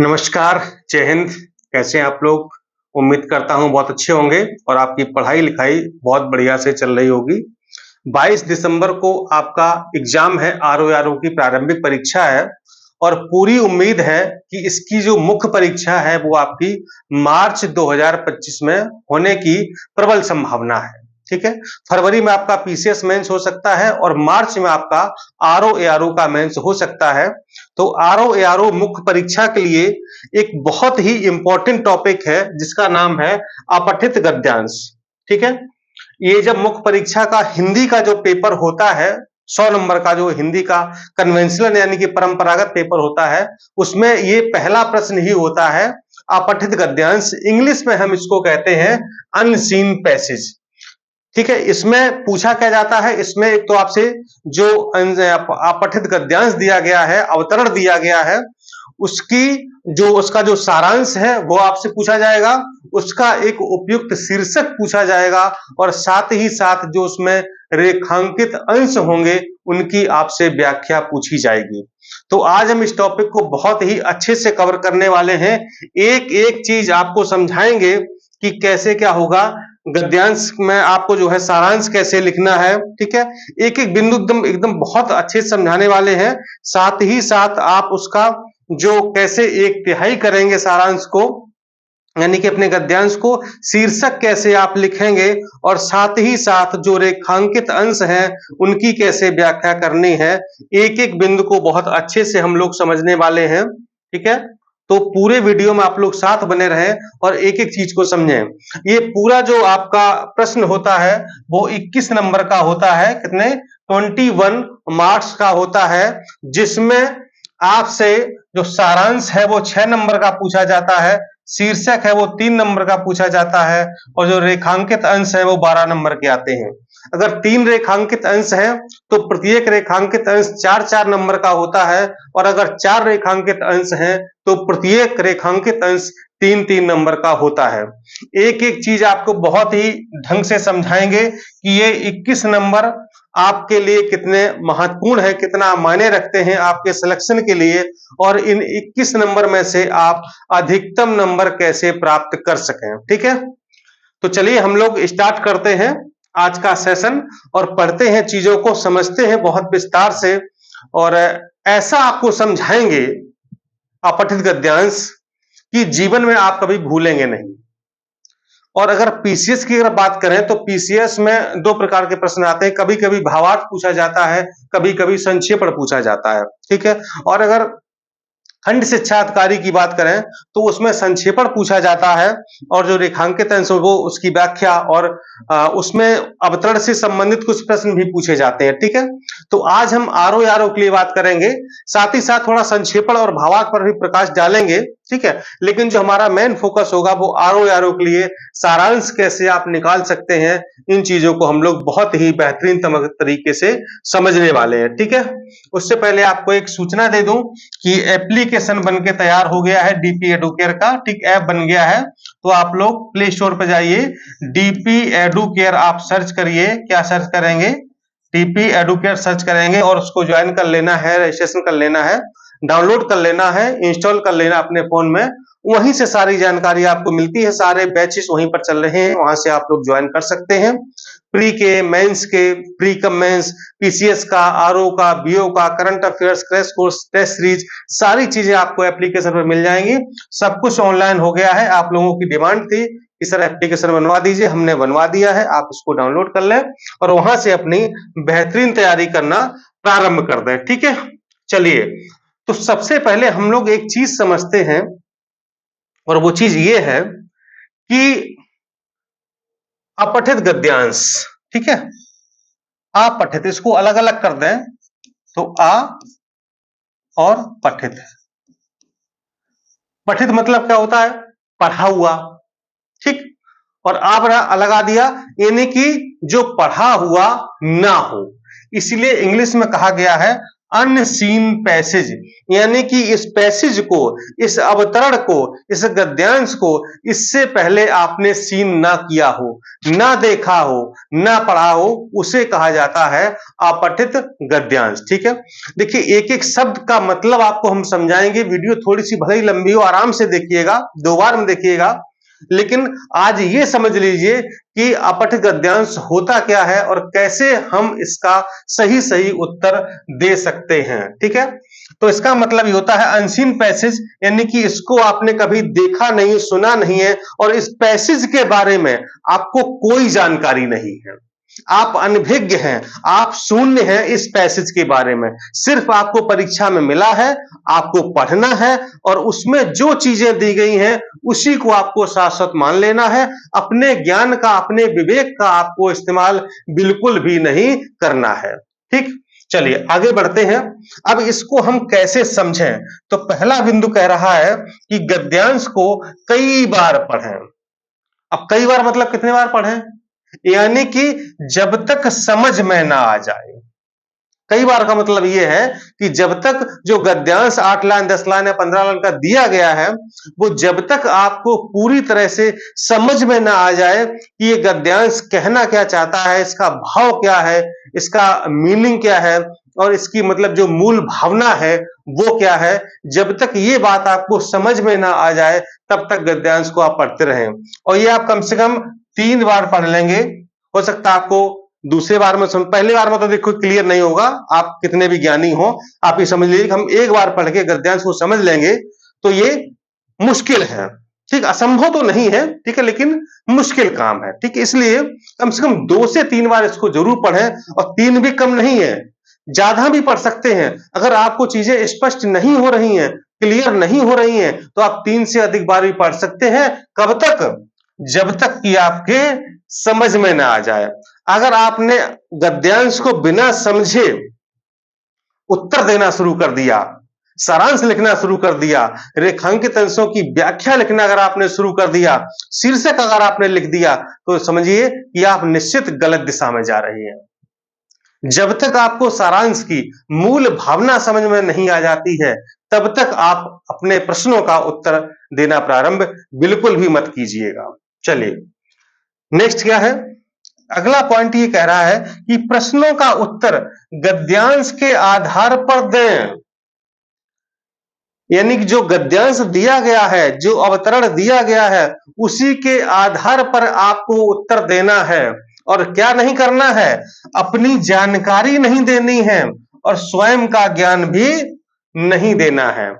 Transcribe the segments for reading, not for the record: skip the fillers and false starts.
नमस्कार, जय हिंद। कैसे हैं आप लोग? उम्मीद करता हूँ बहुत अच्छे होंगे और आपकी पढ़ाई-लिखाई बहुत बढ़िया से चल रही होगी। 22 दिसंबर को आपका एग्ज़ाम है, आरओ-एआरओ की प्रारंभिक परीक्षा है और पूरी उम्मीद है कि इसकी जो मुख्य परीक्षा है वो आपकी मार्च 2025 में होने की प्रबल संभावना है, ठीक है? फरवरी में आपका पीसीएस मेंस हो सकता है और मार्च में आपका आरओ-एआरओ का मेंस हो सकता है। तो आरओ-एआरओ मुख्य परीक्षा के लिए एक बहुत ही इम्पोर्टेंट टॉपिक है जिसका नाम है अपठित गद्यांश, ठीक है? ये जब मुख्य परीक्षा का हिंदी का जो पेपर होता है 100 नंबर का जो हिंदी का कन्वेंशनल यानी कि परंपरागत पेपर होता है, उसमें ये पहला प्रश्न ही होता है अपठित गद्यांश। इंग्लिश में हम इसको कहते हैं अनसीन पैसेज, ठीक है? इसमें पूछा क्या जाता है, इसमें एक तो आपसे जो अपठित गद्यांश दिया गया है, अवतरण दिया गया है, उसका जो सारांश है वो आपसे पूछा जाएगा, उसका एक उपयुक्त शीर्षक पूछा जाएगा और साथ ही साथ जो उसमें रेखांकित अंश होंगे उनकी आपसे व्याख्या पूछी जाएगी। तो आज हम इस टॉपिक को बहुत ही अच्छे से कवर करने वाले हैं। एक-एक चीज आपको समझाएंगे कि कैसे क्या होगा, गद्यांश में आपको जो है सारांश कैसे लिखना है, ठीक है? एक-एक बिंदु एकदम एकदम बहुत अच्छे से समझाने वाले हैं। साथ ही साथ आप उसका जो कैसे एक तिहाई करेंगे सारांश को, यानी कि अपने गद्यांश को शीर्षक कैसे आप लिखेंगे और साथ ही साथ जो रेखांकित अंश हैं उनकी कैसे व्याख्या करनी है। एक-एक बिंदु को बहुत अच्छे से हम लोग समझने वाले हैं, ठीक है? तो पूरे वीडियो में आप लोग साथ बने रहें और एक-एक चीज को समझें। ये पूरा जो आपका प्रश्न होता है वो 21 नंबर का होता है। कितने? 21 मार्क्स का होता है, जिसमें आपसे जो सारांश है वो 6 नंबर का पूछा जाता है, शीर्षक है वो 3 नंबर का पूछा जाता है और जो रेखांकित अंश है वो 12 नंबर के आते हैं। अगर 3 रेखांकित अंश हैं तो प्रत्येक रेखांकित अंश 4-4 नंबर का होता है और अगर 4 रेखांकित अंश हैं तो प्रत्येक रेखांकित अंश 3-3 नंबर का होता है। एक-एक चीज आपको बहुत ही ढंग से समझाएंगे कि ये 21 नंबर आपके लिए कितने महत्वपूर्ण है, कितना मायने रखते हैं आपके सिलेक्शन के लिए और इन 21 नंबर में से आप अधिकतम नंबर कैसे प्राप्त कर सकें, ठीक है? तो चलिए हम लोग स्टार्ट करते हैं आज का सेशन और पढ़ते हैं, चीजों को समझते हैं बहुत विस्तार से और ऐसा आपको समझाएंगे अपठित गद्यांश कि जीवन में आप कभी भूलेंगे नहीं। और अगर पीसीएस की अगर बात करें तो पीसीएस में 2 प्रकार के प्रश्न आते हैं, कभी-कभी भावार्थ पूछा जाता है, कभी-कभी संक्षेपण पूछा जाता है, ठीक है? और अगर खंड शिक्षा अधिकारी की बात करें तो उसमें संक्षेपण पूछा जाता है और जो रेखांकित अंश वो उसकी व्याख्या और उसमें अवतरण से संबंधित कुछ प्रश्न भी पूछे जाते हैं, ठीक है? तो आज हम आरओ-एआरओ के लिए बात करेंगे, साथ ही साथ थोड़ा संक्षेपण और भावार्थ पर भी प्रकाश डालेंगे, ठीक है? लेकिन जो हमारा मेन फोकस होगा वो आरओ-एआरओ के लिए सारांश कैसे आप निकाल सकते हैं, इन चीजों को हम लोग बहुत ही बेहतरीन तरीके से समझने वाले हैं, ठीक है? उससे पहले आपको एक सूचना दे दूं कि एप्लीकेशन बनके तैयार हो गया है डीपी एडुकेयर का, ठीक? ऐप बन गया है, तो आप लोग प्ले स्टोर पे जाइए, डीपी एडुकेयर आप सर्च करिए। क्या सर्च करेंगे? डीपी एडुकेयर सर्च करेंगे और उसको ज्वाइन कर लेना है, रजिस्ट्रेशन कर लेना है, डाउनलोड कर लेना है, इंस्टॉल कर लेना अपने फोन में। वहीं से सारी जानकारी आपको मिलती है, सारे बैचेस वहीं पर चल रहे हैं, वहां से आप लोग ज्वाइन कर सकते हैं। प्री के, मेंस के, प्री कम मेंस, पीसीएस का, आरओ का, बीओ का, current affairs, crash course, test series, सारी चीजें आपको एप्लीकेशन पर मिल जाएंगी। सब कुछ ऑनलाइन हो गया है। आप लोगों की डिमांड थी कि सर एप्लीकेशन बनवा दीजिए, हमने बनवा दिया है। आप इसको डाउनलोड कर लें और वहां से अपनी बेहतरीन तैयारी करना प्रारंभ कर दें, ठीक है? चलिए, तो सबसे पहले हम लोग एक चीज समझते हैं और वो चीज ये है कि अपठित गद्यांश, ठीक है? अपठित, इसको अलग अलग कर दें तो आ और पठित। पठित मतलब क्या होता है? पढ़ा हुआ, ठीक? और आप लगा दिया यानी कि जो पढ़ा हुआ ना हो, इसलिए इंग्लिश में कहा गया है अनसीन पैसेज, यानी कि इस पैसेज को, इस अवतरण को, इस गद्यांश को इससे पहले आपने सीन ना किया हो, ना देखा हो, ना पढ़ा हो, उसे कहा जाता है अपठित गद्यांश। ठीक है, देखिए एक एक शब्द का मतलब आपको हम समझाएंगे। वीडियो थोड़ी सी भले ही लंबी हो, आराम से देखिएगा, 2 बार में देखिएगा, लेकिन आज ये समझ लीजिए कि अपठित गद्यांश होता क्या है और कैसे हम इसका सही सही उत्तर दे सकते हैं। ठीक है, तो इसका मतलब ये होता है अनसीन पैसेज, यानी कि इसको आपने कभी देखा नहीं, सुना नहीं है, और इस पैसेज के बारे में आपको कोई जानकारी नहीं है, आप अनभिज्ञ हैं, आप शून्य हैं इस पैसेज के बारे में। सिर्फ आपको परीक्षा में मिला है, आपको पढ़ना है, और उसमें जो चीजें दी गई हैं उसी को आपको शाश्वत मान लेना है। अपने ज्ञान का, अपने विवेक का आपको इस्तेमाल बिल्कुल भी नहीं करना है। ठीक, चलिए आगे बढ़ते हैं। अब इसको हम कैसे समझें? तो पहला बिंदु कह रहा है कि गद्यांश को कई बार पढ़ें। अब कई बार मतलब कितने बार पढ़ें? यानी कि जब तक समझ में ना आ जाए। कई बार का मतलब यह है कि जब तक जो गद्यांश 8 लाइन, 10 लाइन या 15 लाइन का दिया गया है, वो जब तक आपको पूरी तरह से समझ में ना आ जाए कि ये गद्यांश कहना क्या चाहता है, इसका भाव क्या है, इसका मीनिंग क्या है, और इसकी मतलब जो मूल भावना है वो क्या है, जब तक ये बात आपको समझ में ना आ जाए तब तक गद्यांश को आप पढ़ते रहें। और ये आप कम से कम 3 बार पढ़ लेंगे। हो सकता है आपको दूसरे बार में पहले बार में तो देखो क्लियर नहीं होगा, आप कितने भी ज्ञानी हो, आप ये समझ लीजिए कि हम एक बार पढ़ के गद्यांश को समझ लेंगे तो ये मुश्किल है। ठीक, असंभव तो नहीं है, ठीक है, लेकिन मुश्किल काम है। ठीक, इसलिए कम से कम 2 से 3 बार इसको जरूर पढ़ें, और 3 भी कम नहीं है, ज्यादा भी पढ़ सकते हैं। अगर आपको चीजें स्पष्ट नहीं हो रही हैं, क्लियर नहीं हो रही हैं, तो आप 3 से अधिक बार भी पढ़ सकते हैं। कब तक? जब तक कि आपके समझ में ना आ जाए। अगर आपने गद्यांश को बिना समझे उत्तर देना शुरू कर दिया, सारांश लिखना शुरू कर दिया, रेखांकित अंशों की व्याख्या लिखना अगर आपने शुरू कर दिया, शीर्षक अगर आपने लिख दिया, तो समझिए कि आप निश्चित गलत दिशा में जा रही हैं। जब तक आपको सारांश की मूल भावना समझ में नहीं आ जाती है, तब तक आप अपने प्रश्नों का उत्तर देना प्रारंभ बिल्कुल भी मत कीजिएगा। चलिए नेक्स्ट क्या है? अगला पॉइंट ये कह रहा है कि प्रश्नों का उत्तर गद्यांश के आधार पर दें। यानी कि जो गद्यांश दिया गया है, जो अवतरण दिया गया है, उसी के आधार पर आपको उत्तर देना है। और क्या नहीं करना है? अपनी जानकारी नहीं देनी है और स्वयं का ज्ञान भी नहीं देना है।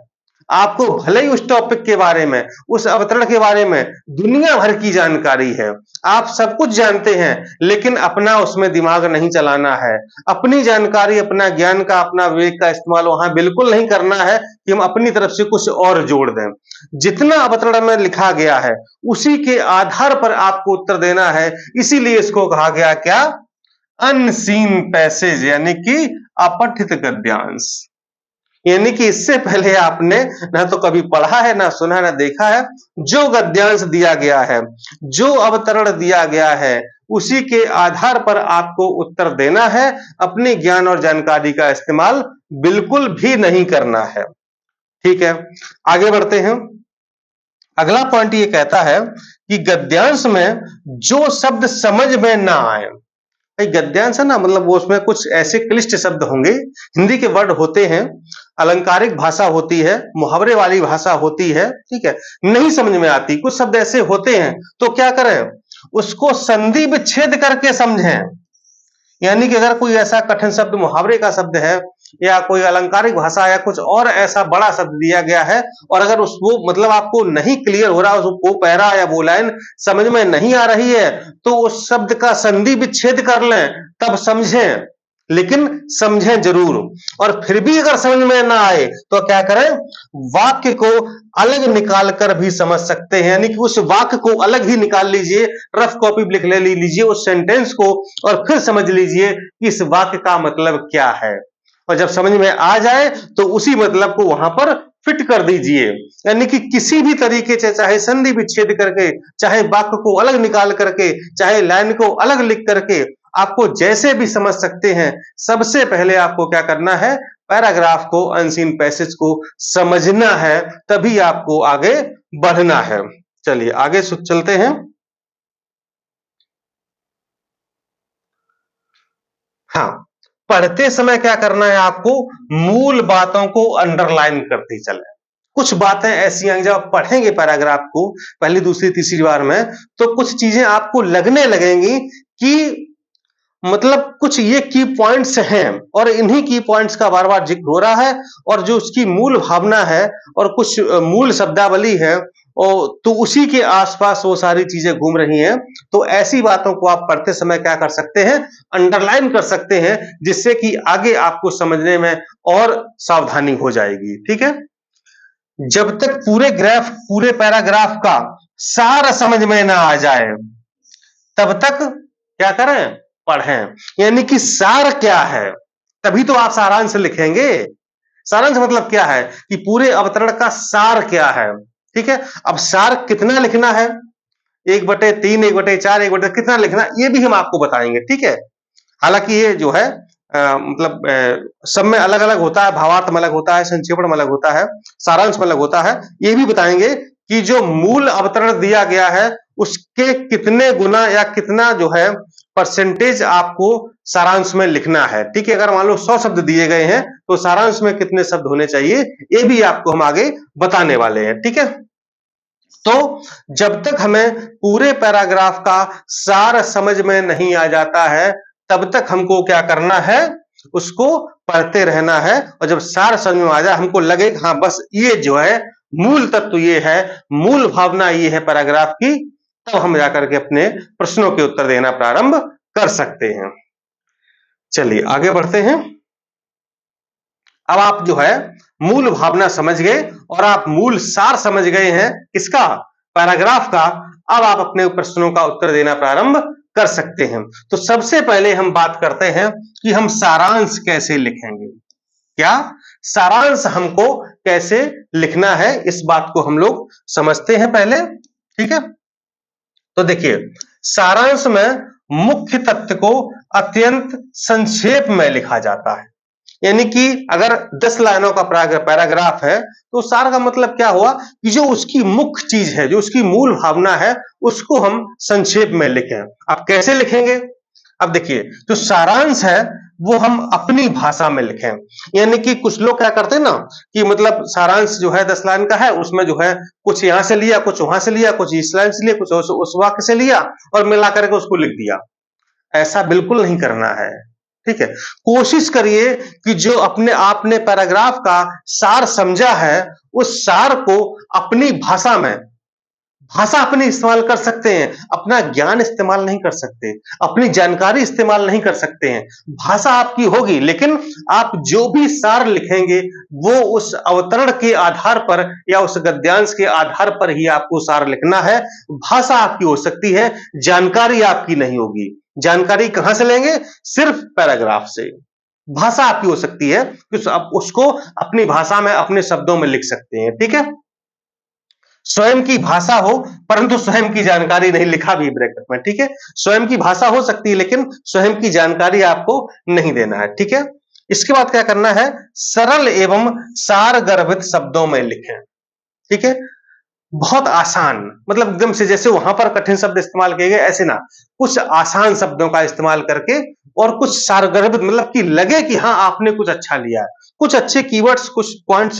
आपको भले ही उस टॉपिक के बारे में, उस अवतरण के बारे में दुनिया भर की जानकारी है, आप सब कुछ जानते हैं, लेकिन अपना उसमें दिमाग नहीं चलाना है। अपनी जानकारी, अपना ज्ञान का, अपना विवेक का इस्तेमाल वहां बिल्कुल नहीं करना है कि हम अपनी तरफ से कुछ और जोड़ दें। जितना अवतरण में लिखा गया है उसी के आधार पर आपको उत्तर देना है। इसीलिए इसको कहा गया क्या? अनसीन पैसेज, यानी कि अपठित गद्यांश। यानी कि इससे पहले आपने ना तो कभी पढ़ा है, ना सुना है, ना देखा है। जो गद्यांश दिया गया है, जो अवतरण दिया गया है, उसी के आधार पर आपको उत्तर देना है। अपने ज्ञान और जानकारी का इस्तेमाल बिल्कुल भी नहीं करना है। ठीक है, आगे बढ़ते हैं। अगला पॉइंट ये कहता है कि गद्यांश में जो शब्द समझ में ना आए, गद्यांश है ना, मतलब वो उसमें कुछ ऐसे क्लिष्ट शब्द होंगे, हिंदी के वर्ड होते हैं, अलंकारिक भाषा होती है, मुहावरे वाली भाषा होती है, ठीक है, नहीं समझ में आती, कुछ शब्द ऐसे होते हैं, तो क्या करें? उसको संधि विच्छेद करके समझें। यानी कि अगर कोई ऐसा कठिन शब्द मुहावरे का शब्द है, या कोई अलंकारिक भाषा या कुछ और ऐसा बड़ा शब्द दिया गया है, और अगर उसको मतलब आपको नहीं क्लियर हो रहा, वो पैरा या वो लाइन समझ में नहीं आ रही है, तो उस शब्द का संधि विच्छेद कर लें, तब समझें, लेकिन समझें जरूर। और फिर भी अगर समझ में ना आए तो क्या करें? वाक्य को अलग निकाल कर भी समझ सकते हैं। यानी कि उस वाक्य को अलग ही निकाल लीजिए, रफ कॉपी लिख ले लीजिए उस सेंटेंस को, और फिर समझ लीजिए कि इस वाक्य का मतलब क्या है। और जब समझ में आ जाए तो उसी मतलब को वहां पर फिट कर दीजिए। यानी कि किसी भी तरीके से, चाहे संधि विच्छेद करके, चाहे वाक्य को अलग निकाल करके, चाहे लाइन को अलग लिख करके, आपको जैसे भी समझ सकते हैं, सबसे पहले आपको क्या करना है? पैराग्राफ को, अनसीन पैसेज को समझना है, तभी आपको आगे बढ़ना है। चलिए आगे चलते हैं। हाँ, पढ़ते समय क्या करना है आपको, मूल बातों को अंडरलाइन करते चले। कुछ बातें ऐसी हैं जब आप पढ़ेंगे पैराग्राफ को पहली, दूसरी, तीसरी बार में, तो कुछ चीजें आपको लगने लगेंगी कि मतलब कुछ ये की पॉइंट्स हैं और इन्हीं की पॉइंट्स का बार बार जिक्र हो रहा है, और जो उसकी मूल भावना है और कुछ मूल शब्दावली है, और तो उसी के आसपास वो सारी चीजें घूम रही हैं। तो ऐसी बातों को आप पढ़ते समय क्या कर सकते हैं, अंडरलाइन कर सकते हैं, जिससे कि आगे आपको समझने में और सावधानी हो जाएगी। ठीक है, जब तक पूरे पैराग्राफ का सार समझ में ना आ जाए, तब तक क्या करें, पढ़ें। यानी कि सार क्या है, तभी तो आप सारांश लिखेंगे। सारांश मतलब क्या है कि पूरे अवतरण का सार क्या है। ठीक है, अब सार कितना लिखना है, 1/3, 1/4, 1/, कितना लिखना, ये भी हम आपको बताएंगे। ठीक है, हालांकि ये जो है मतलब सब में अलग अलग होता है, भावार्थ में अलग होता है, संक्षेपण में अलग होता है, सारांश में अलग होता है। ये भी बताएंगे कि जो मूल अवतरण दिया गया है उसके कितने गुना या कितना जो है परसेंटेज आपको सारांश में लिखना है। ठीक है, अगर मान लो 100 शब्द दिए गए हैं तो सारांश में कितने शब्द होने चाहिए, ये भी आपको हम आगे बताने वाले हैं। ठीक है, तो जब तक हमें पूरे पैराग्राफ का सार समझ में नहीं आ जाता है, तब तक हमको क्या करना है, उसको पढ़ते रहना है। और जब सार समझ में आ जाए, हमको लगे हाँ बस ये जो है मूल तत्व ये है, मूल भावना ये है पैराग्राफ की, तब हम जाकर के अपने प्रश्नों के उत्तर देना प्रारंभ कर सकते हैं। चलिए आगे बढ़ते हैं। अब आप जो है मूल भावना समझ गए और आप मूल सार समझ गए हैं किसका, पैराग्राफ का। अब आप अपने प्रश्नों का उत्तर देना प्रारंभ कर सकते हैं। तो सबसे पहले हम बात करते हैं कि हम सारांश कैसे लिखेंगे। क्या सारांश हमको कैसे लिखना है, इस बात को हम लोग समझते हैं पहले। ठीक है, तो देखिए सारांश में मुख्य तथ्य को अत्यंत संक्षेप में लिखा जाता है। यानी कि अगर 10 लाइनों का पैराग्राफ है तो सार का मतलब क्या हुआ कि जो उसकी मुख्य चीज है, जो उसकी मूल भावना है, उसको हम संक्षेप में लिखें। अब कैसे लिखेंगे, अब देखिए जो सारांश है वो हम अपनी भाषा में लिखें। यानी कि कुछ लोग क्या करते हैं ना कि मतलब सारांश जो है 10 लाइन का है, उसमें जो है कुछ यहां से लिया, कुछ वहां से लिया, कुछ इस लाइन से लिया, कुछ उस वाक्य से लिया और मिला करके उसको लिख दिया। ऐसा बिल्कुल नहीं करना है। ठीक है, कोशिश करिए कि जो अपने आपने पैराग्राफ का सार समझा है, उस सार को अपनी भाषा में, भाषा अपनी इस्तेमाल कर सकते हैं, अपना ज्ञान इस्तेमाल नहीं कर सकते, अपनी जानकारी इस्तेमाल नहीं कर सकते हैं। भाषा आपकी होगी, लेकिन आप जो भी सार लिखेंगे वो उस अवतरण के आधार पर या उस गद्यांश के आधार पर ही आपको सार लिखना है। भाषा आपकी हो सकती है, जानकारी आपकी नहीं होगी। जानकारी कहां से लेंगे, सिर्फ पैराग्राफ से। भाषा आपकी हो सकती है कि आप उसको अपनी भाषा में, अपने शब्दों में लिख सकते हैं। ठीक है, स्वयं की भाषा हो परंतु स्वयं की जानकारी नहीं, लिखा भी ब्रैकेट में। ठीक है, स्वयं की भाषा हो सकती है लेकिन स्वयं की जानकारी आपको नहीं देना है। ठीक है, इसके बाद क्या करना है, सरल एवं सार गर्भित शब्दों में लिखें। ठीक है, बहुत आसान, मतलब एकदम से जैसे वहां पर कठिन शब्द इस्तेमाल किए गए ऐसे ना, कुछ आसान शब्दों का इस्तेमाल करके और कुछ सारगर्भित, मतलब कि लगे कि हाँ आपने कुछ अच्छा लिया है, कुछ अच्छे कीवर्ड्स, कुछ पॉइंट्स,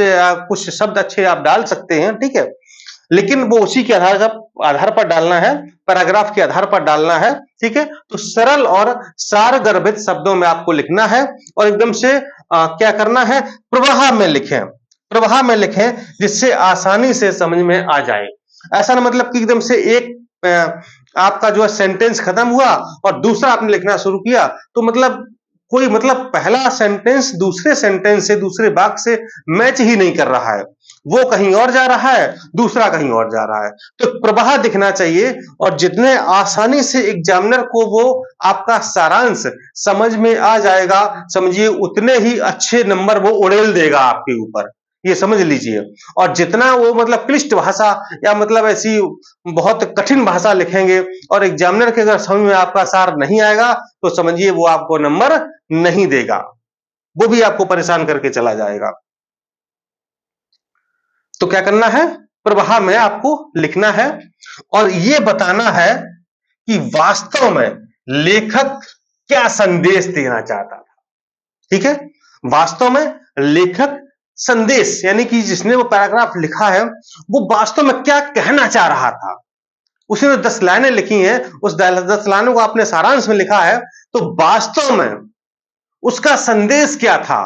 कुछ शब्द अच्छे आप डाल सकते हैं। ठीक है, लेकिन वो उसी के आधार पर डालना है, पैराग्राफ के आधार पर डालना है। ठीक है, तो सरल और सारगर्भित शब्दों में आपको लिखना है और एकदम से क्या करना है, प्रवाह में लिखें। प्रवाह में लिखें जिससे आसानी से समझ में आ जाए। ऐसा ना मतलब कि एकदम से एक आपका जो है सेंटेंस खत्म हुआ और दूसरा आपने लिखना शुरू किया, तो मतलब कोई मतलब पहला सेंटेंस दूसरे सेंटेंस से, दूसरे वाक्य से मैच ही नहीं कर रहा है, वो कहीं और जा रहा है, दूसरा कहीं और जा रहा है। तो प्रवाह दिखना चाहिए और जितने आसानी से एग्जामिनर को वो आपका सारांश समझ में आ जाएगा, समझिए उतने ही अच्छे नंबर वो उड़ेल देगा आपके ऊपर, ये समझ लीजिए। और जितना वो मतलब क्लिष्ट भाषा या मतलब ऐसी बहुत कठिन भाषा लिखेंगे और एग्जामिनर के अगर समझ में आपका सार नहीं आएगा, तो समझिए वो आपको नंबर नहीं देगा। वो भी आपको परेशान करके चला जाएगा। तो क्या करना है, प्रवाह में आपको लिखना है और ये बताना है कि वास्तव में लेखक क्या संदेश देना चाहता था। ठीक है, वास्तव में लेखक संदेश यानी कि जिसने वो पैराग्राफ लिखा है वो वास्तव में क्या कहना चाह रहा था। उसने 10 लाइनें लिखी हैं, उस 10 लाइनों को आपने सारांश में लिखा है, तो वास्तव में उसका संदेश क्या था,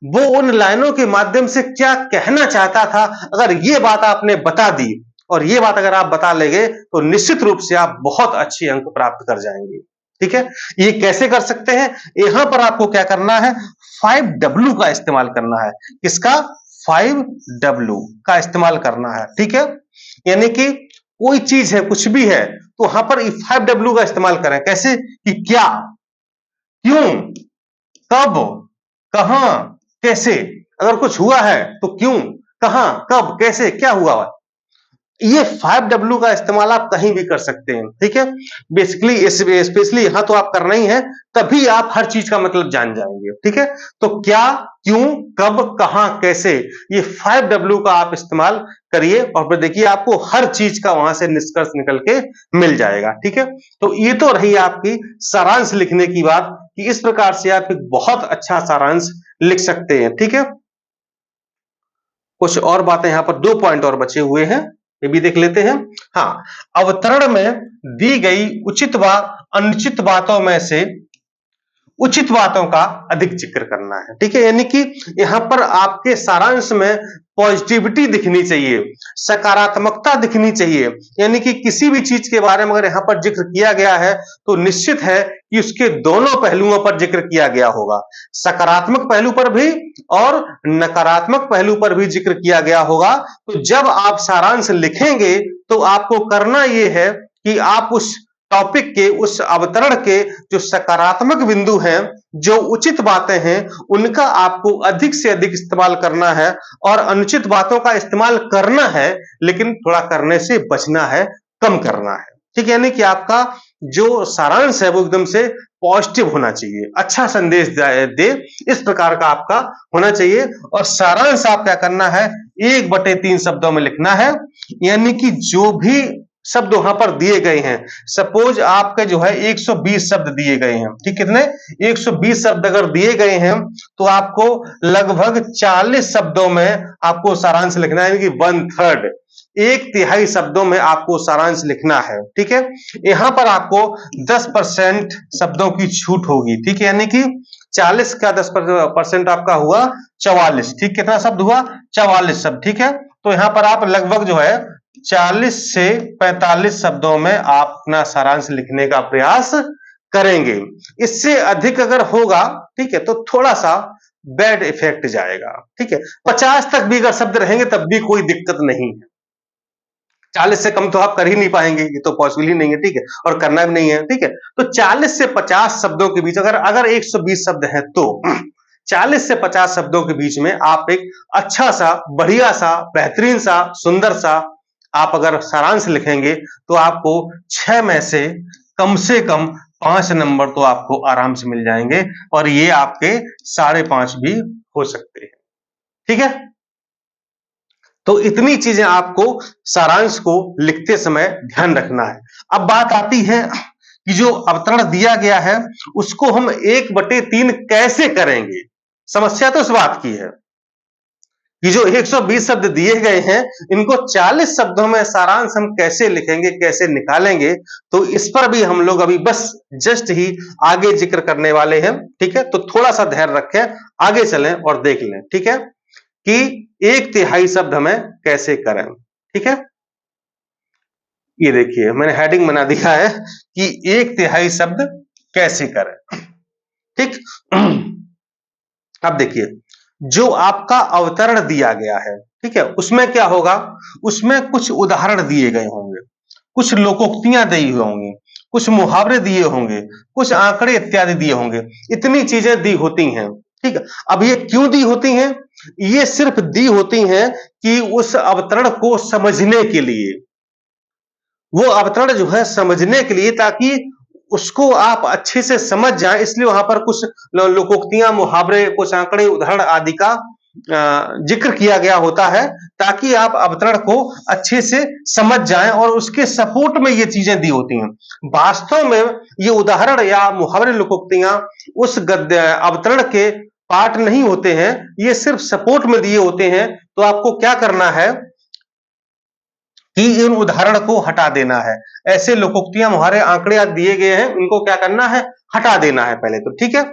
वो उन लाइनों के माध्यम से क्या कहना चाहता था। अगर ये बात आपने बता दी और ये बात अगर आप बता लेंगे तो निश्चित रूप से आप बहुत अच्छे अंक प्राप्त कर जाएंगे। ठीक है, ये कैसे कर सकते हैं, यहां पर आपको क्या करना है, 5W का इस्तेमाल करना है। किसका, 5W का इस्तेमाल करना है। ठीक है, यानी कि कोई चीज है, कुछ भी है, तो वहां पर 5W का इस्तेमाल करें। कैसे, कि क्या, क्यों, कब, कहां, कैसे। अगर कुछ हुआ है तो क्यों, कहां, कब, कैसे, क्या हुआ। ये 5W का इस्तेमाल आप कहीं भी कर सकते हैं। ठीक है, बेसिकली स्पेशली यहां तो आप करना ही है, तभी आप हर चीज का मतलब जान जाएंगे। ठीक है, तो क्या, क्यों, कब, कहां, कैसे, ये 5W का आप इस्तेमाल करिए और फिर देखिए आपको हर चीज का वहां से निष्कर्ष निकल के मिल जाएगा। ठीक है, तो ये तो रही आपकी सारांश लिखने की बात कि इस प्रकार से आप एक बहुत अच्छा सारांश लिख सकते हैं। ठीक है, कुछ और बातें यहां पर 2 पॉइंट और बचे हुए हैं, ये भी देख लेते हैं। हाँ, अवतरण में दी गई उचित व अनुचित बातों में से उचित बातों का अधिक जिक्र करना है। ठीक है, यानी कि यहां पर आपके सारांश में पॉजिटिविटी दिखनी चाहिए, सकारात्मकता दिखनी चाहिए। यानी कि किसी भी चीज के बारे में अगर यहां पर जिक्र किया गया है तो निश्चित है कि उसके दोनों पहलुओं पर जिक्र किया गया होगा, सकारात्मक पहलू पर भी और नकारात्मक पहलू पर भी जिक्र किया गया होगा। तो जब आप सारांश लिखेंगे तो आपको करना यह है कि आप उस टॉपिक के, उस अवतरण के जो सकारात्मक बिंदु हैं, जो उचित बातें हैं, उनका आपको अधिक से अधिक इस्तेमाल करना है और अनुचित बातों का इस्तेमाल करना है, लेकिन थोड़ा करने से बचना है, कम करना है। ठीक है, यानी कि आपका जो सारांश है वो एकदम से पॉजिटिव होना चाहिए, अच्छा संदेश दे, इस प्रकार का आपका होना चाहिए। और सारांश आप क्या करना है, 1/3 शब्दों में लिखना है। यानी कि जो भी शब्द वहां पर दिए गए हैं, सपोज आपके जो है 120 शब्द दिए गए हैं। ठीक, कितने, 120 शब्द अगर दिए गए हैं तो आपको लगभग 40 शब्दों में आपको सारांश लिखना है, कि 1/3, 1/3 शब्दों में आपको सारांश लिखना है। ठीक है, यहां पर आपको 10% शब्दों की छूट होगी। ठीक है, यानी कि 40 का 10% आपका हुआ 44। ठीक, कितना शब्द हुआ, 44 शब्द। ठीक है, तो यहां पर आप लगभग जो है 40 से 45 शब्दों में आप अपना सारांश लिखने का प्रयास करेंगे। इससे अधिक अगर होगा, ठीक है, तो थोड़ा सा बैड इफेक्ट जाएगा। ठीक है, 50 तक भी अगर शब्द रहेंगे तब भी कोई दिक्कत नहीं है, 40 से कम तो आप कर ही नहीं पाएंगे, ये तो पॉसिबल ही नहीं है। ठीक है, और करना भी नहीं है। ठीक है, तो 40 से 50 शब्दों के बीच अगर 120 शब्द हैं तो 40 से 50 शब्दों के बीच में आप एक अच्छा सा, बढ़िया सा, बेहतरीन सा, सुंदर सा आप अगर सारांश लिखेंगे तो आपको 6 में से कम 5 नंबर तो आपको आराम से मिल जाएंगे और ये आपके 5.5 भी हो सकते हैं। ठीक है, तो इतनी चीजें आपको सारांश को लिखते समय ध्यान रखना है। अब बात आती है कि जो अवतरण दिया गया है उसको हम 1/3 कैसे करेंगे। समस्या तो इस बात की है कि जो 120 शब्द दिए गए हैं इनको 40 शब्दों में सारांश हम कैसे लिखेंगे, कैसे निकालेंगे, तो इस पर भी हम लोग अभी बस जस्ट ही आगे जिक्र करने वाले हैं। ठीक है, तो थोड़ा सा धैर्य रखें, आगे चलें और देख लें। ठीक है, कि 1/3 शब्द हमें कैसे करें। ठीक है, ये देखिए मैंने हेडिंग बना दिया है कि 1/3 शब्द कैसे करें। ठीक, अब देखिए जो आपका अवतरण दिया गया है, ठीक है, उसमें क्या होगा, उसमें कुछ उदाहरण दिए गए होंगे, कुछ लोकोक्तियां दी हुई होंगी, कुछ मुहावरे दिए होंगे, कुछ आंकड़े इत्यादि दिए होंगे, इतनी चीजें दी होती हैं। ठीक है, अब ये क्यों दी होती हैं, ये सिर्फ दी होती हैं कि उस अवतरण को समझने के लिए, वो अवतरण जो है समझने के लिए, ताकि उसको आप अच्छे से समझ जाएं, इसलिए वहां पर कुछ लोकोक्तियां, मुहावरे, कुछ आंकड़े, उदाहरण आदि का जिक्र किया गया होता है, ताकि आप अवतरण को अच्छे से समझ जाएं और उसके सपोर्ट में ये चीजें दी होती हैं। वास्तव में ये उदाहरण या मुहावरे, लोकोक्तियां उस गद्य अवतरण के पार्ट नहीं होते हैं, ये सिर्फ सपोर्ट में दिए होते हैं। तो आपको क्या करना है कि इन उदाहरण को हटा देना है। ऐसे लोकोक्तियां, मुहावरे, आंकड़े आज दिए गए हैं, उनको क्या करना है, हटा देना है पहले तो, ठीक है।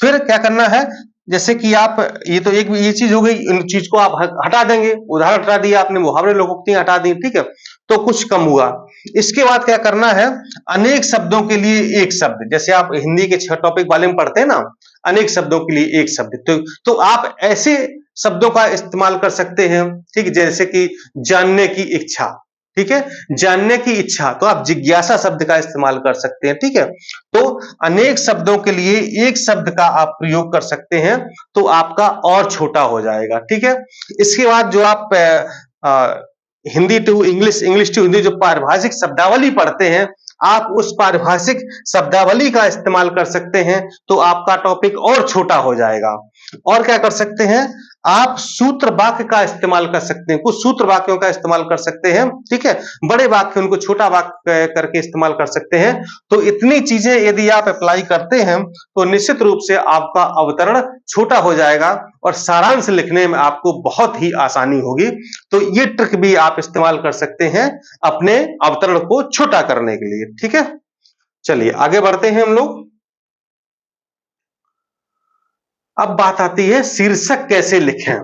फिर क्या करना है, जैसे कि आप ये तो एक ये चीज हो गई, इन चीज को आप हटा देंगे, उदाहरण हटा दिया आपने, मुहावरे, लोकोक्तियां हटा दी, ठीक है, तो कुछ कम हुआ। इसके बाद क्या करना है, अनेक शब्दों के लिए एक शब्द, जैसे आप हिंदी के 6 टॉपिक वाले में पढ़ते हैं ना, अनेक शब्दों के लिए एक शब्द, तो आप ऐसे शब्दों का इस्तेमाल कर सकते हैं, ठीक, जैसे कि जानने की इच्छा, ठीक है, जानने की इच्छा, तो आप जिज्ञासा शब्द का इस्तेमाल कर सकते हैं, ठीक है। तो अनेक शब्दों के लिए एक शब्द का आप प्रयोग कर सकते हैं, तो आपका और छोटा हो जाएगा, ठीक है। इसके बाद जो आप Hindi to English, English to Hindi जो पारिभाषिक शब्दावली पढ़ते हैं, आप उस पारिभाषिक शब्दावली का इस्तेमाल कर सकते हैं, तो आपका टॉपिक और छोटा हो जाएगा। और क्या कर सकते हैं, आप सूत्र वाक्य का इस्तेमाल कर सकते हैं, कुछ सूत्र वाक्यों का इस्तेमाल कर सकते हैं, ठीक है। बड़े वाक्य उनको छोटा वाक्य करके इस्तेमाल कर सकते हैं। तो इतनी चीजें यदि आप अप्लाई करते हैं, तो निश्चित रूप से आपका अवतरण छोटा हो जाएगा और सारांश लिखने में आपको बहुत ही आसानी होगी। तो ये ट्रिक भी आप इस्तेमाल कर सकते हैं अपने अवतरण को छोटा करने के लिए, ठीक है। चलिए आगे बढ़ते हैं हम लोग। अब बात आती है शीर्षक कैसे लिखें,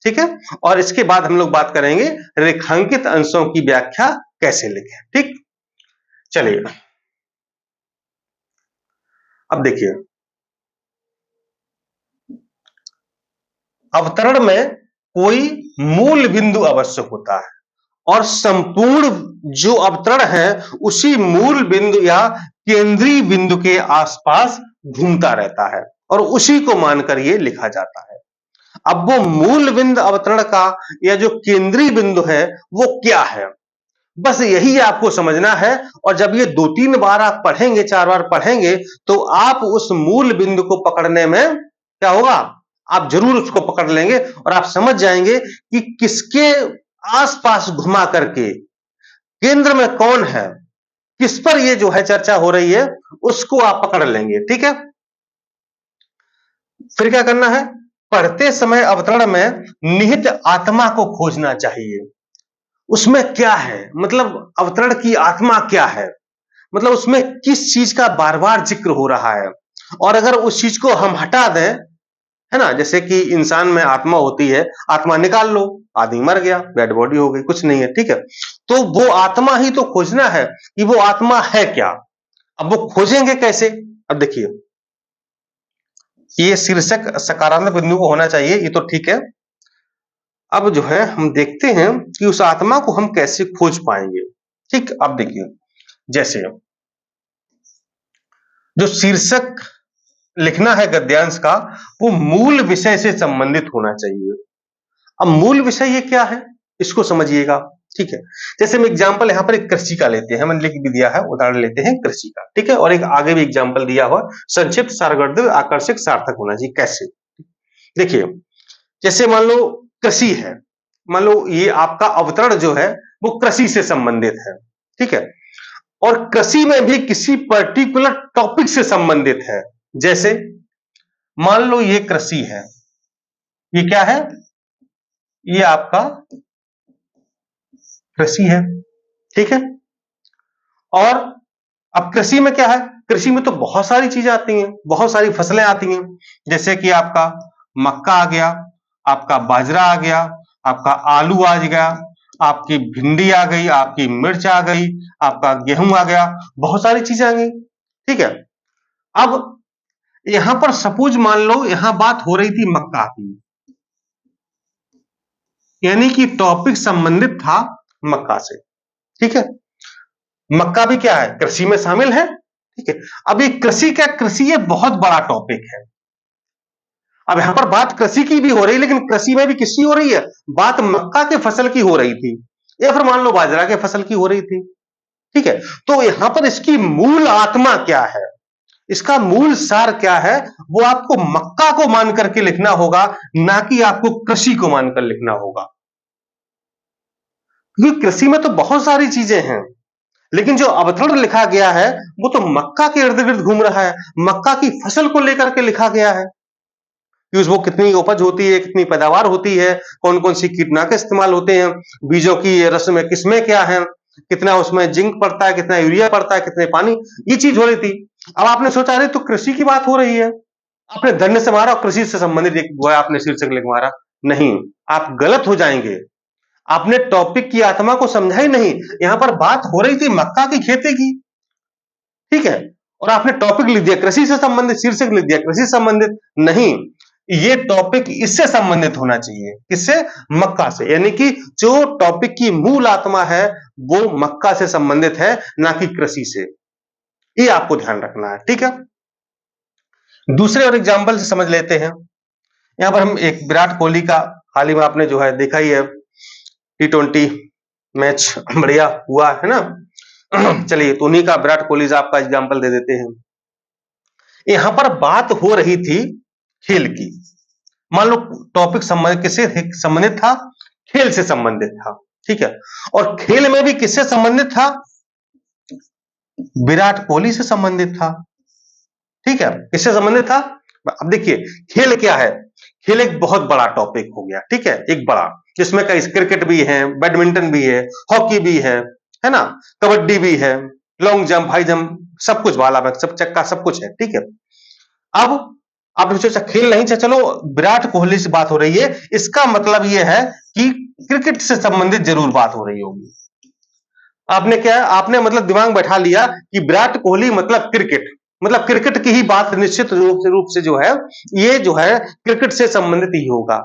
ठीक है, और इसके बाद हम लोग बात करेंगे रेखांकित अंशों की व्याख्या कैसे लिखें, ठीक। चलिए अब देखिए, अवतरण में कोई मूल बिंदु आवश्यक होता है और संपूर्ण जो अवतरण है उसी मूल बिंदु या केंद्रीय बिंदु के आसपास घूमता रहता है और उसी को मानकर ये लिखा जाता है। अब वो मूल बिंदु अवतरण का या जो केंद्रीय बिंदु है वो क्या है, बस यही आपको समझना है। और जब ये 2-3 बार आप पढ़ेंगे, 4 बार पढ़ेंगे, तो आप उस मूल बिंदु को पकड़ने में क्या होगा, आप जरूर उसको पकड़ लेंगे और आप समझ जाएंगे कि किसके आसपास घुमा करके, केंद्र में कौन है, किस पर ये जो है चर्चा हो रही है, उसको आप पकड़ लेंगे, ठीक है। फिर क्या करना है, पढ़ते समय अवतरण में निहित आत्मा को खोजना चाहिए। उसमें क्या है, मतलब अवतरण की आत्मा क्या है, मतलब उसमें किस चीज का बार बार जिक्र हो रहा है। और अगर उस चीज को हम हटा दें, है ना, जैसे कि इंसान में आत्मा होती है, आत्मा निकाल लो, आदमी मर गया, डेड बॉडी हो गई, कुछ नहीं है, ठीक है। तो वो आत्मा ही तो खोजना है कि वो आत्मा है क्या। अब वो खोजेंगे कैसे, अब देखिए, ये शीर्षक सकारात्मक बिंदु को होना चाहिए, ये तो ठीक है। अब जो है हम देखते हैं कि उस आत्मा को हम कैसे खोज पाएंगे, ठीक। अब देखिए, जैसे जो शीर्षक लिखना है गद्यांश का, वो मूल विषय से संबंधित होना चाहिए। अब मूल विषय ये क्या है, इसको समझिएगा, ठीक है। जैसे हम एग्जांपल यहां पर एक कृषि का लेते हैं, मैंने लिख भी दिया है, उदाहरण लेते हैं कृषि का, ठीक है। और एक आगे भी एग्जांपल दिया हुआ, संक्षिप्त, सारगर्भित, आकर्षक, सार्थक होना चाहिए, कैसे। देखिए, जैसे मान लो कृषि है, मान लो ये आपका अवतरण जो है वो कृषि से संबंधित है, ठीक है। और कृषि में भी किसी पर्टिकुलर टॉपिक से संबंधित है। जैसे मान लो ये कृषि है, ये क्या है, ये आपका कृषि है, ठीक है। और अब कृषि में क्या है, कृषि में तो बहुत सारी चीजें आती हैं, बहुत सारी फसलें आती हैं, जैसे कि आपका मक्का आ गया, आपका बाजरा आ गया, आपका आलू आ गया, आपकी भिंडी आ गई, आपकी मिर्च आ गई, आपका गेहूं आ गया, बहुत सारी चीजें आ गई, ठीक है। अब यहां पर सपोज मान लो यहां बात हो रही थी मक्का की, यानी कि टॉपिक संबंधित था मक्का से, ठीक है। मक्का भी क्या है, कृषि में शामिल है, ठीक है। अब ये कृषि क्या, कृषि ये बहुत बड़ा टॉपिक है। अब यहां पर बात कृषि की भी हो रही है, लेकिन कृषि में भी किसकी हो रही है, बात मक्का के फसल की हो रही थी, या फिर मान लो बाजरा के फसल की हो रही थी, ठीक है। तो यहां पर इसकी मूल आत्मा क्या है, इसका मूल सार क्या है, वो आपको मक्का को मान करके लिखना होगा, ना कि आपको कृषि को मानकर लिखना होगा। क्योंकि कृषि में तो बहुत सारी चीजें हैं, लेकिन जो अवतरण लिखा गया है वो तो मक्का के इर्द गिर्द घूम रहा है, मक्का की फसल को लेकर के लिखा गया है कि वो कितनी उपज होती है, कितनी पैदावार होती है, कौन कौन सी कीटनाशक इस्तेमाल होते हैं, बीजों की रस में किस्में क्या है, कितना उसमें जिंक पड़ता है, कितना यूरिया पड़ता है, कितने पानी, ये चीज हो रही थी। अब आपने सोचा अरे तो कृषि की बात हो रही है, आपने धन्य से मारा और कृषि से संबंधित एक वो आपने शीर्षक लिख मारा। नहीं, आप गलत हो जाएंगे, आपने टॉपिक की आत्मा को समझा ही नहीं। यहां पर बात हो रही थी मक्का की खेती की, ठीक है, और आपने टॉपिक लिख दिया कृषि से संबंधित, शीर्षक लिख दिया कृषि से संबंधित। नहीं, ये टॉपिक इससे संबंधित होना चाहिए, किससे, मक्का से, यानी कि जो टॉपिक की मूल आत्मा है वो मक्का से संबंधित है, ना कि कृषि से। ये आपको ध्यान रखना है, ठीक है। दूसरे और एग्जाम्पल से समझ लेते हैं। यहां पर हम एक विराट कोहली का, हाल ही में आपने जो है देखा ही है, T20 मैच बढ़िया हुआ है ना। चलिए, तो उन्हीं का, विराट कोहली साहब का एग्जाम्पल दे देते हैं। यहां पर बात हो रही थी खेल की, मान लो टॉपिक संबंधित किससे संबंधित था, खेल से संबंधित था, ठीक है, और खेल में भी किससे संबंधित था, विराट कोहली से संबंधित था, ठीक है, किससे संबंधित था। अब देखिए, खेल क्या है, खेल एक बहुत बड़ा टॉपिक हो गया, ठीक है, एक बड़ा, जिसमें कई क्रिकेट भी है, बैडमिंटन भी है, हॉकी भी है ना, कबड्डी भी है, लॉन्ग जंप, हाई जंप, सब कुछ, भाला फेंक, सब चक्का, सब कुछ है, ठीक है। अब आपने सोचा खेल नहीं, चलो विराट कोहली से बात हो रही है, इसका मतलब यह है कि क्रिकेट से संबंधित जरूर बात हो रही होगी। आपने क्या, आपने मतलब दिमाग बैठा लिया कि विराट कोहली मतलब क्रिकेट की ही बात निश्चित रूप से जो है, ये जो है क्रिकेट से संबंधित ही होगा।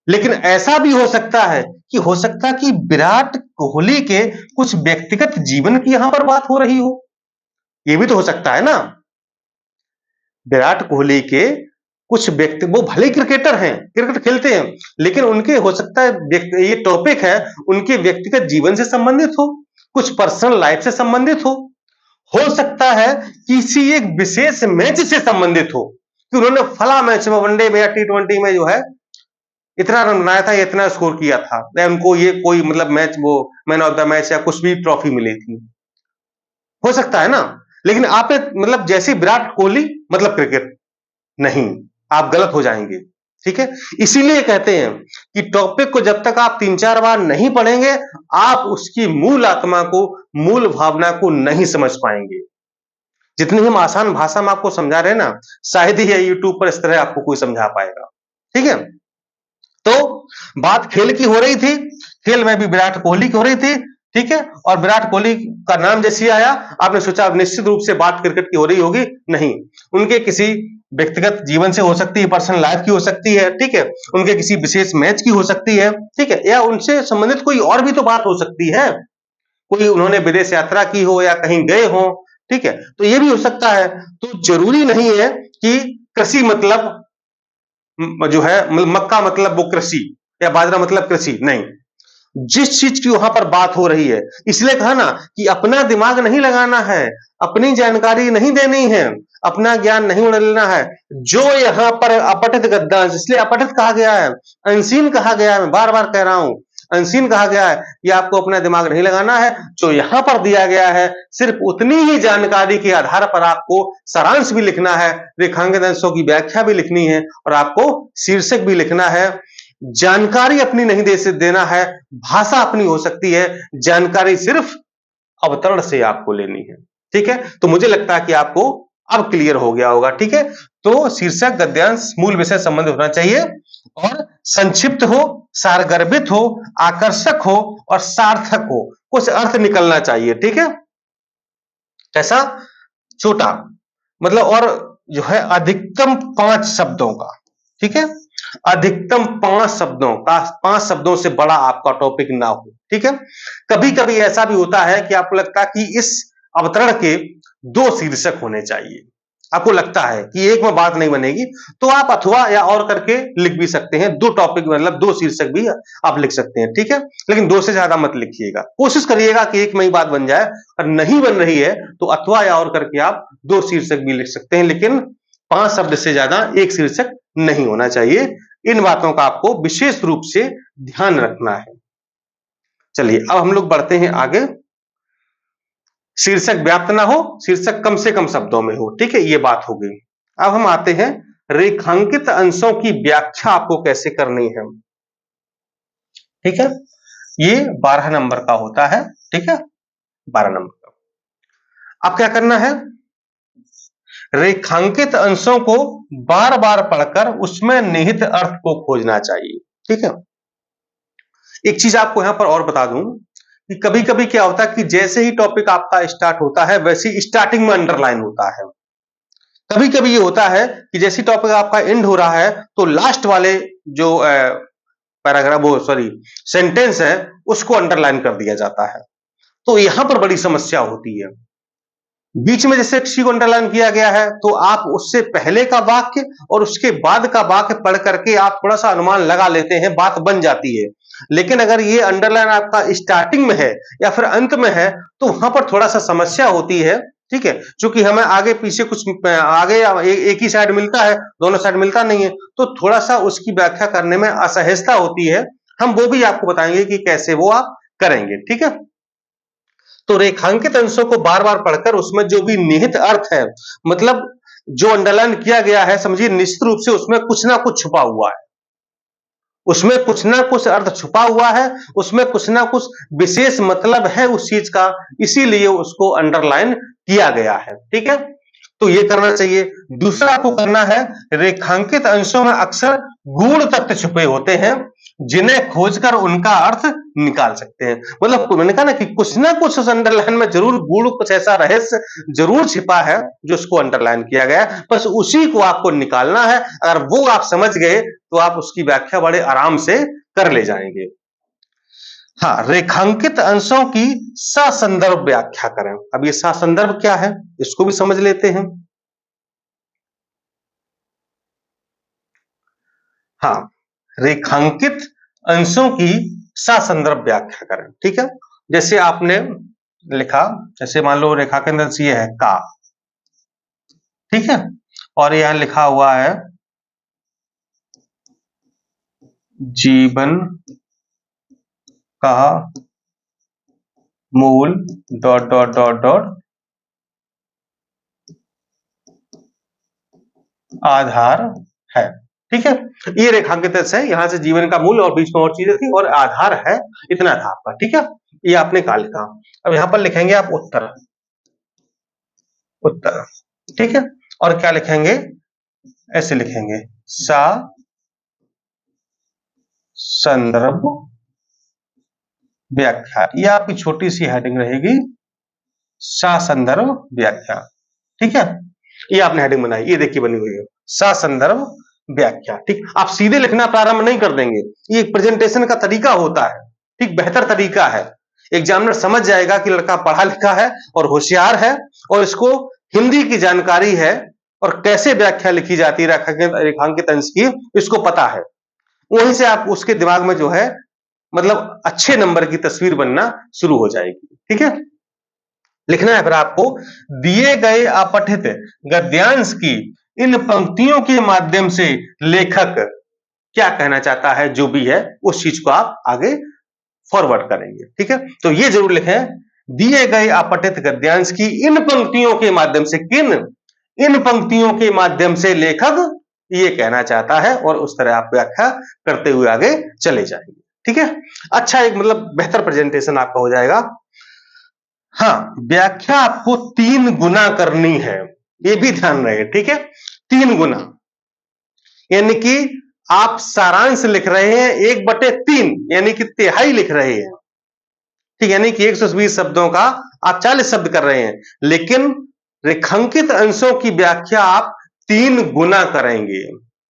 लेकिन ऐसा भी हो सकता है कि विराट कोहली के कुछ व्यक्तिगत जीवन की यहां पर बात हो रही हो, ये भी तो हो सकता है ना। विराट कोहली के कुछ व्यक्ति, वो भले क्रिकेटर हैं, क्रिकेट खेलते हैं, लेकिन उनके हो सकता है ये टॉपिक है उनके व्यक्तिगत जीवन से संबंधित हो, कुछ पर्सनल लाइफ से संबंधित हो सकता है किसी एक विशेष मैच से संबंधित हो, कि उन्होंने फला मैच में, वनडे में या T20 में जो है इतना रन बनाया था, इतना स्कोर किया था, या उनको ये कोई मतलब मैच, वो मैन ऑफ द मैच या कुछ भी ट्रॉफी मिली थी, हो सकता है ना। लेकिन आपने मतलब जैसे विराट कोहली मतलब क्रिकेट, नहीं, आप गलत हो जाएंगे, ठीक है। इसीलिए कहते हैं कि टॉपिक को जब तक आप 3-4 बार नहीं पढ़ेंगे, आप उसकी मूल आत्मा को, मूल भावना को नहीं समझ पाएंगे। जितनी हम आसान भाषा में आपको समझा रहे हैं ना, शायद ही यूट्यूब पर इस तरह आपको कोई समझा पाएगा, ठीक है। तो बात खेल की हो रही थी, खेल में भी विराट कोहली की हो रही थी, ठीक है, और विराट कोहली का नाम जैसे आया, आपने सोचा निश्चित रूप से बात क्रिकेट की हो रही होगी, नहीं, उनके किसी व्यक्तिगत जीवन से हो सकती है, पर्सनल लाइफ की हो सकती है, ठीक है, उनके किसी विशेष मैच की हो सकती है, ठीक है, या उनसे संबंधित कोई और भी तो बात हो सकती है, कोई उन्होंने विदेश यात्रा की हो या कहीं गए हो, ठीक है, तो ये भी हो सकता है। तो जरूरी नहीं है कि कृषि मतलब जो है, मक्का मतलब वो कृषि, या बाजरा मतलब कृषि, नहीं, जिस चीज की वहां पर बात हो रही है, इसलिए कहा ना कि अपना दिमाग नहीं लगाना है, अपनी जानकारी नहीं देनी है, अपना ज्ञान नहीं उड़ेलना है, जो यहां पर अपठित गद्दांश, इसलिए अपठित कहा गया है, अनसीन कहा गया है, मैं बार बार कह रहा हूं, अनसीन कहा गया है, ये आपको अपना दिमाग नहीं लगाना है, जो यहां पर दिया गया है सिर्फ उतनी ही जानकारी के आधार पर आपको सारांश भी लिखना है, रेखांकित अंशों की व्याख्या भी लिखनी है, और आपको शीर्षक भी लिखना है। जानकारी अपनी नहीं देना है, भाषा अपनी हो सकती है, जानकारी सिर्फ अवतरण से आपको लेनी है, ठीक है। तो मुझे लगता है कि आपको अब क्लियर हो गया होगा, ठीक है। तो शीर्षक, गद्यांश मूल विषय संबंधित होना चाहिए, और संक्षिप्त हो, सारगर्भित हो, आकर्षक हो और सार्थक हो, कुछ अर्थ निकलना चाहिए, ठीक है। कैसा, छोटा मतलब, और जो है अधिकतम 5 शब्दों का, ठीक है, अधिकतम 5 शब्दों का, 5 शब्दों से बड़ा आपका टॉपिक ना हो, ठीक है। कभी कभी ऐसा भी होता है कि आपको लगता है कि इस अवतरण के 2 शीर्षक होने चाहिए, आपको लगता है कि एक में बात नहीं बनेगी, तो आप अथवा या और करके लिख भी सकते हैं। दो टॉपिक मतलब दो शीर्षक भी आप लिख सकते हैं, ठीक है। लेकिन दो से ज्यादा मत लिखिएगा, कोशिश करिएगा कि एक में ही बात बन जाए। और नहीं बन रही है तो अथवा या और करके आप दो शीर्षक भी लिख सकते हैं, लेकिन 5 शब्द से ज्यादा एक शीर्षक नहीं होना चाहिए। इन बातों का आपको विशेष रूप से ध्यान रखना है। चलिए अब हम लोग बढ़ते हैं आगे। शीर्षक व्याप्त ना हो, शीर्षक कम से कम शब्दों में हो, ठीक है, ये बात हो गई। अब हम आते हैं रेखांकित अंशों की व्याख्या आपको कैसे करनी है, ठीक है। ये 12 नंबर का होता है, ठीक है, 12 नंबर का। अब क्या करना है, रेखांकित अंशों को बार बार पढ़कर उसमें निहित अर्थ को खोजना चाहिए, ठीक है। एक चीज आपको यहां पर और बता दूं कि कभी कभी क्या होता है कि जैसे ही टॉपिक आपका स्टार्ट होता है वैसे ही स्टार्टिंग में अंडरलाइन होता है। कभी कभी ये होता है कि जैसे टॉपिक आपका एंड हो रहा है तो लास्ट वाले जो पैराग्राफ वो सॉरी सेंटेंस है उसको अंडरलाइन कर दिया जाता है। तो यहां पर बड़ी समस्या होती है। बीच में जैसे किसी को अंडरलाइन किया गया है तो आप उससे पहले का वाक्य और उसके बाद का वाक्य पढ़ करके आप थोड़ा सा अनुमान लगा लेते हैं, बात बन जाती है। लेकिन अगर ये अंडरलाइन आपका स्टार्टिंग में है या फिर अंत में है तो वहां पर थोड़ा सा समस्या होती है, ठीक है। क्योंकि हमें आगे पीछे कुछ आगे एक ही साइड मिलता है, दोनों साइड मिलता नहीं है, तो थोड़ा सा उसकी व्याख्या करने में असहजता होती है। हम वो भी आपको बताएंगे कि कैसे वो आप करेंगे, ठीक है। तो रेखांकित अंशों को बार बार पढ़कर उसमें जो भी निहित अर्थ है, मतलब जो अंडरलाइन किया गया है, समझिए निश्चित रूप से उसमें कुछ ना कुछ छुपा हुआ है, उसमें कुछ ना कुछ अर्थ छुपा हुआ है, उसमें कुछ ना कुछ विशेष मतलब है उस चीज का, इसीलिए उसको अंडरलाइन किया गया है, ठीक है। तो ये करना चाहिए। दूसरा आपको करना है, रेखांकित अंशों में अक्सर गूढ़ तत्व छुपे होते हैं जिन्हें खोजकर उनका अर्थ निकाल सकते हैं। मतलब मैंने कहा ना कि कुछ ना कुछ उस अंडरलाइन में जरूर गूढ़ कुछ ऐसा रहस्य जरूर छिपा है जो उसको अंडरलाइन किया गया है, बस उसी को आपको निकालना है। अगर वो आप समझ गए तो आप उसकी व्याख्या बड़े आराम से कर ले जाएंगे। हाँ, रेखांकित अंशों की ससंदर्भ व्याख्या करें। अब ये ससंदर्भ क्या है इसको भी समझ लेते हैं। हाँ, रेखांकित अंशों की ससंदर्भ व्याख्या करें, ठीक है। जैसे आपने लिखा, जैसे मान लो रेखांकित अंश ये है का, ठीक है, और यहां लिखा हुआ है जीवन का मूल डॉट डॉट डॉट डॉट आधार है, ठीक है। ये रेखांकित अंश है, यहां से जीवन का मूल और बीच में और चीजें थी और आधार है, इतना था आपका, ठीक है। ये आपने कहा लिखा। अब यहां पर लिखेंगे आप उत्तर, उत्तर, ठीक है। और क्या लिखेंगे, ऐसे लिखेंगे सा संदर्भ व्याख्या। यह आपकी छोटी सी हेडिंग रहेगी, सा संदर्भ व्याख्या, ठीक है। ये आपने हेडिंग बनाई, ये देखिए बनी हुई है सा संदर्भ व्याख्या, ठीक। आप सीधे लिखना प्रारंभ नहीं कर देंगे, ये एक प्रेजेंटेशन का तरीका होता है, ठीक, बेहतर तरीका है। एग्जामिनर समझ जाएगा कि लड़का पढ़ा लिखा है और होशियार है और इसको हिंदी की जानकारी है और कैसे व्याख्या लिखी जाती है रेखांकित अंश की इसको पता है। वहीं से आप उसके दिमाग में जो है मतलब अच्छे नंबर की तस्वीर बनना शुरू हो जाएगी, ठीक है। लिखना है फिर आपको, दिए गए अपठित गद्यांश की इन पंक्तियों के माध्यम से लेखक क्या कहना चाहता है, जो भी है उस चीज को आप आगे फॉरवर्ड करेंगे, ठीक है। तो ये जरूर लिखें, दिए गए अपठित गद्यांश की इन पंक्तियों के माध्यम से, किन इन पंक्तियों के माध्यम से लेखक ये कहना चाहता है, और उस तरह आप व्याख्या करते हुए आगे चले जाएंगे, ठीक है। अच्छा, एक मतलब बेहतर प्रेजेंटेशन आपका हो जाएगा। हाँ, व्याख्या आपको 3 गुना करनी है, ये भी ध्यान रहे, ठीक है। 3 गुना यानी कि आप सारांश लिख रहे हैं 1/3 यानी कि तिहाई लिख रहे हैं, ठीक, यानी कि 120 शब्दों का आप 40 शब्द कर रहे हैं, लेकिन रेखांकित अंशों की व्याख्या आप 3 गुना करेंगे,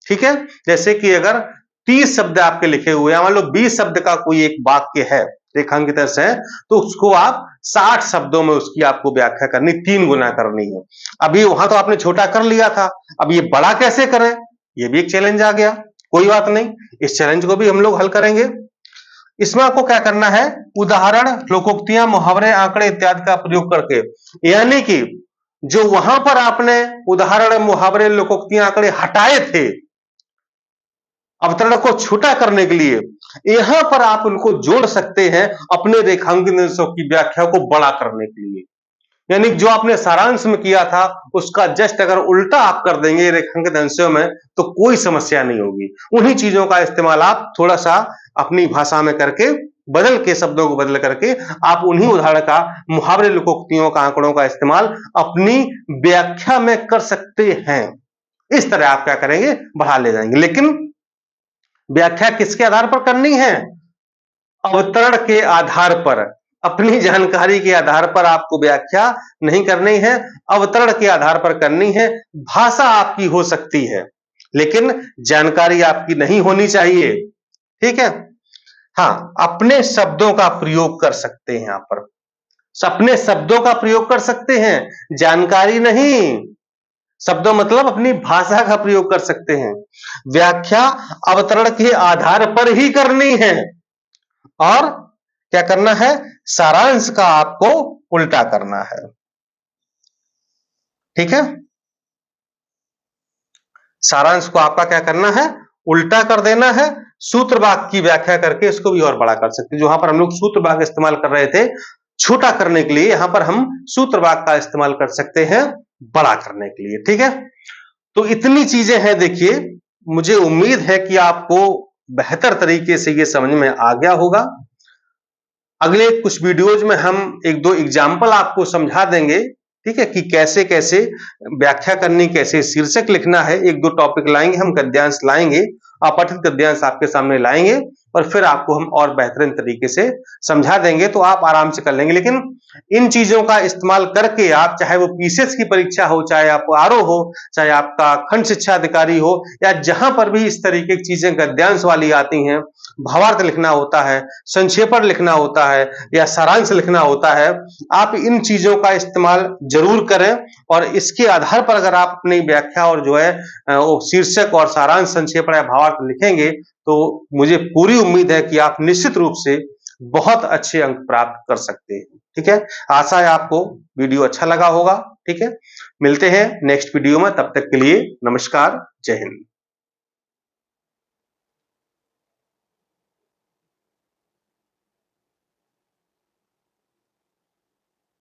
ठीक है। जैसे कि अगर 30 शब्द आपके लिखे हुए हैं, मान लो 20 शब्द का कोई एक वाक्य है, रेखांकित अंश है तो उसको आप 60 शब्दों में उसकी आपको व्याख्या करनी, 3 गुना करनी है। अभी वहां तो आपने छोटा कर लिया था, अब ये बड़ा कैसे करें, ये भी एक चैलेंज आ गया। कोई बात नहीं, इस चैलेंज को भी हम लोग हल करेंगे। इसमें आपको क्या करना है, उदाहरण, लोकोक्तियां, मुहावरे, आंकड़े इत्यादि का प्रयोग करके, यानी कि जो वहां पर आपने उदाहरण, मुहावरे, लोकोक्तियां, आंकड़े हटाए थे अवतरण को छोटा करने के लिए, यहां पर आप उनको जोड़ सकते हैं अपने रेखांकित अंशों की व्याख्या को बड़ा करने के लिए। यानी जो आपने सारांश में किया था उसका जस्ट अगर उल्टा आप कर देंगे रेखांकित अंशों में तो कोई समस्या नहीं होगी। उन्हीं चीजों का इस्तेमाल आप थोड़ा सा अपनी भाषा में करके, बदल के, शब्दों को बदल करके आप उन्हीं उदाहरण का, मुहावरे, लोकोक्तियों का, आंकड़ों का इस्तेमाल अपनी व्याख्या में कर सकते हैं। इस तरह आप क्या करेंगे, बढ़ा ले जाएंगे। लेकिन व्याख्या किसके आधार पर करनी है, अवतरण के आधार पर। अपनी जानकारी के आधार पर आपको व्याख्या नहीं करनी है, अवतरण के आधार पर करनी है। भाषा आपकी हो सकती है लेकिन जानकारी आपकी नहीं होनी चाहिए, ठीक है। हाँ, अपने शब्दों का प्रयोग कर सकते हैं, यहां पर अपने शब्दों का प्रयोग कर सकते हैं, जानकारी नहीं। शब्दों मतलब अपनी भाषा का प्रयोग कर सकते हैं। व्याख्या अवतरण के आधार पर ही करनी है और क्या करना है, सारांश का आपको उल्टा करना है, ठीक है। सारांश को आपका क्या करना है, उल्टा कर देना है। सूत्र वाक्य की व्याख्या करके इसको भी और बड़ा कर सकते हैं। जहां पर हम लोग सूत्र वाक्य इस्तेमाल कर रहे थे छोटा करने के लिए, यहां पर हम सूत्र वाक्य का इस्तेमाल कर सकते हैं बड़ा करने के लिए, ठीक है। तो इतनी चीजें हैं। देखिए, मुझे उम्मीद है कि आपको बेहतर तरीके से ये समझ में आ गया होगा। अगले कुछ वीडियोज में हम 1-2 एग्जाम्पल आपको समझा देंगे, ठीक है, कि कैसे कैसे व्याख्या करनी, कैसे शीर्षक लिखना है। 1-2 टॉपिक लाएंगे हम, गद्यांश लाएंगे, अपठित गद्यांश आपके सामने लाएंगे और फिर आपको हम और बेहतरीन तरीके से समझा देंगे तो आप आराम से कर लेंगे। लेकिन इन चीजों का इस्तेमाल करके आप, चाहे वो पीसीएस की परीक्षा हो, चाहे आप आरओ हो, चाहे आपका खंड शिक्षा अधिकारी हो, या जहां पर भी इस तरीके की चीजें गद्यांश वाली आती हैं, भावार्थ लिखना होता है, संक्षेपण लिखना होता है या सारांश लिखना होता है, आप इन चीजों का इस्तेमाल जरूर करें। और इसके आधार पर अगर आप अपनी व्याख्या और जो है वो शीर्षक और सारांश, संक्षेपण या भावार्थ लिखेंगे तो मुझे पूरी उम्मीद है कि आप निश्चित रूप से बहुत अच्छे अंक प्राप्त कर सकते हैं, ठीक है। आशा है आपको वीडियो अच्छा लगा होगा, ठीक है। मिलते हैं नेक्स्ट वीडियो में, तब तक के लिए नमस्कार, जय हिंद।